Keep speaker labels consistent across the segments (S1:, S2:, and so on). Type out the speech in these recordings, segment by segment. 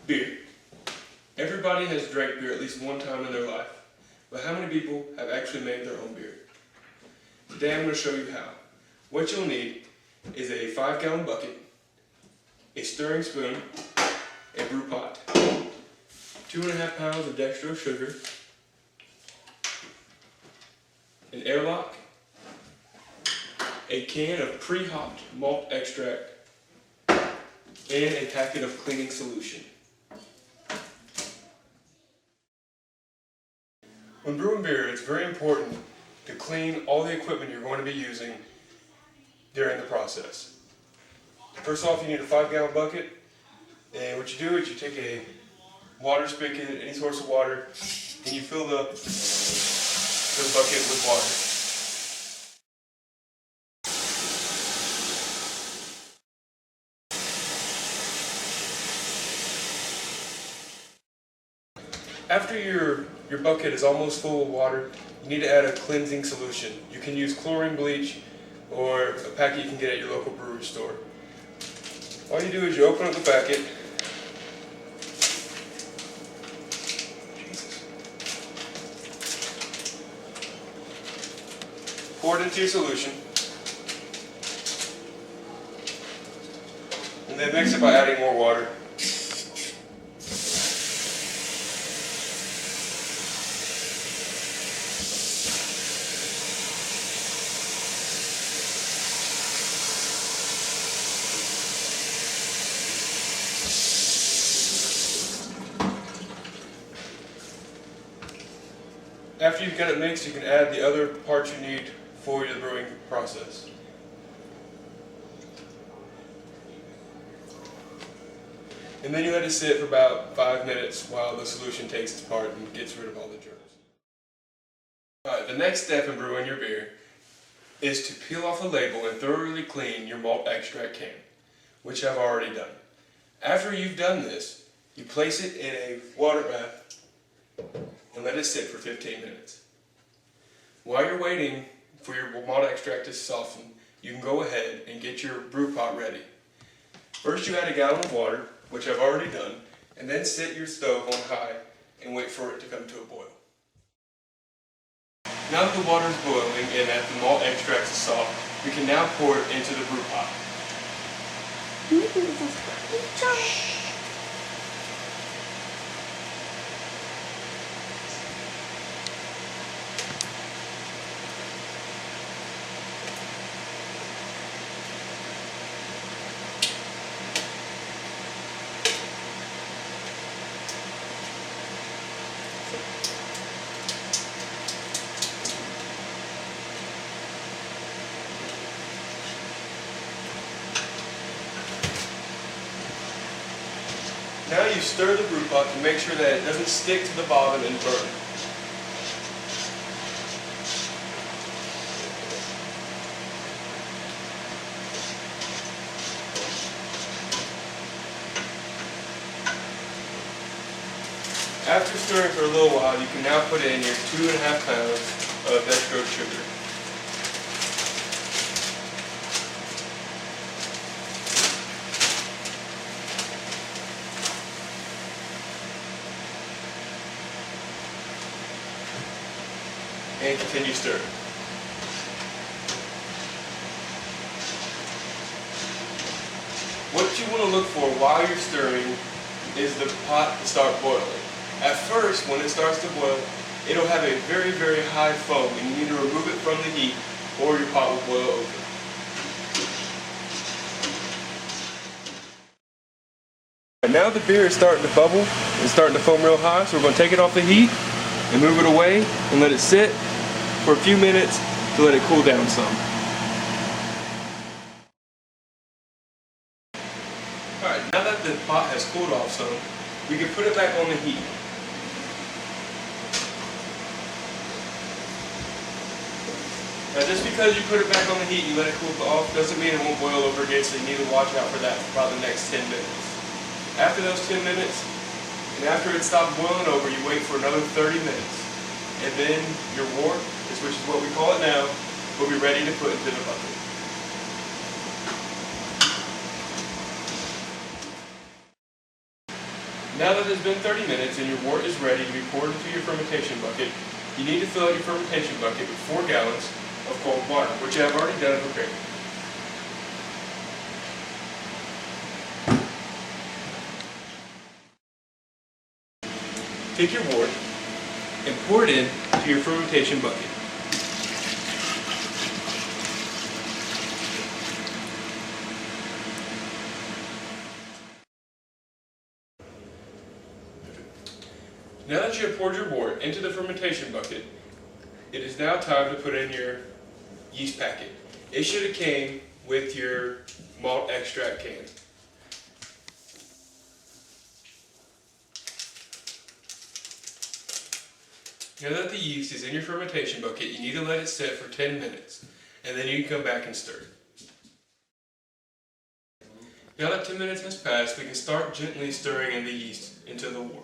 S1: Beer. Everybody has drank beer at least one time in their life, but how many people have actually made their own beer? Today I'm going to show you how. What you'll need is a 5-gallon bucket, a stirring spoon, a brew pot, 2.5 pounds of dextrose sugar, an airlock, a can of pre-hopped malt extract, and a packet of cleaning solution. When brewing beer, it's very important to clean all the equipment you're going to be using during the process. First off, you need a 5-gallon bucket, and what you do is you take a water spigot, any source of water, and you fill the bucket with water. After your bucket is almost full of water, you need to add a cleansing solution. You can use chlorine bleach or a packet you can get at your local brewery store. All you do is you open up the packet, pour it into your solution, and then mix it by adding more water. After you've got it mixed, you can add the other parts you need for your brewing process. And then you let it sit for about 5 minutes while the solution takes its part and gets rid of all the germs. Alright, the next step in brewing your beer is to peel off the label and thoroughly clean your malt extract can, which I've already done. After you've done this, you place it in a water bath and let it sit for 15 minutes. While you're waiting for your malt extract to soften, you can go ahead and get your brew pot ready. First you add a gallon of water, which I've already done, and then set your stove on high and wait for it to come to a boil. Now that the water is boiling and that the malt extract is soft, we can now pour it into the brew pot. Now you stir the brew pot to make sure that it doesn't stick to the bottom and burn. After stirring for a little while, you can now put in your 2.5 pounds of dextrose sugar. And continue stirring. What you want to look for while you're stirring is the pot to start boiling. At first, when it starts to boil, it'll have a very, very high foam, and you need to remove it from the heat or your pot will boil over. Now the beer is starting to bubble and starting to foam real high, so we're going to take it off the heat and move it away and let it sit for a few minutes to let it cool down some. Alright, now that the pot has cooled off some, we can put it back on the heat. Now just because you put it back on the heat, you let it cool off, doesn't mean it won't boil over again, so you need to watch out for that for about the next 10 minutes. After those 10 minutes, and after it stops boiling over, you wait for another 30 minutes. And then your wort, which is what we call it now, will be ready to put into the bucket. Now that it's been 30 minutes and your wort is ready to be poured into your fermentation bucket, you need to fill out your fermentation bucket with 4 gallons of cold water, which I have already done and prepared. Take your wort and pour it into your fermentation bucket. Now that you have poured your wort into the fermentation bucket, it is now time to put in your yeast packet. It should have came with your malt extract can. Now that the yeast is in your fermentation bucket, you need to let it sit for 10 minutes, and then you can come back and stir. Now that 10 minutes has passed, we can start gently stirring in the yeast into the wort.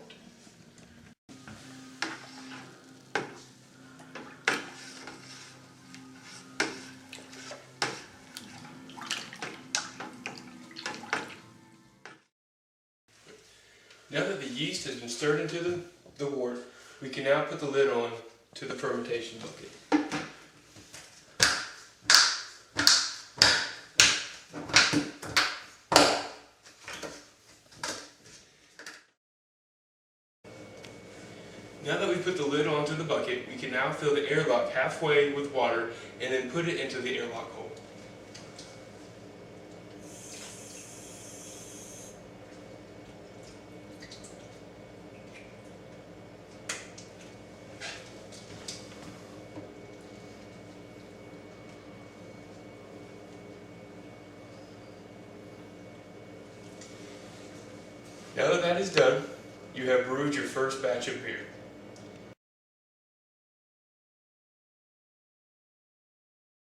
S1: Now that the yeast has been stirred into the wort, we can now put the lid on to the fermentation bucket. Now that we put the lid onto the bucket, we can now fill the airlock halfway with water and then put it into the airlock hole. Now that that is done, you have brewed your first batch of beer.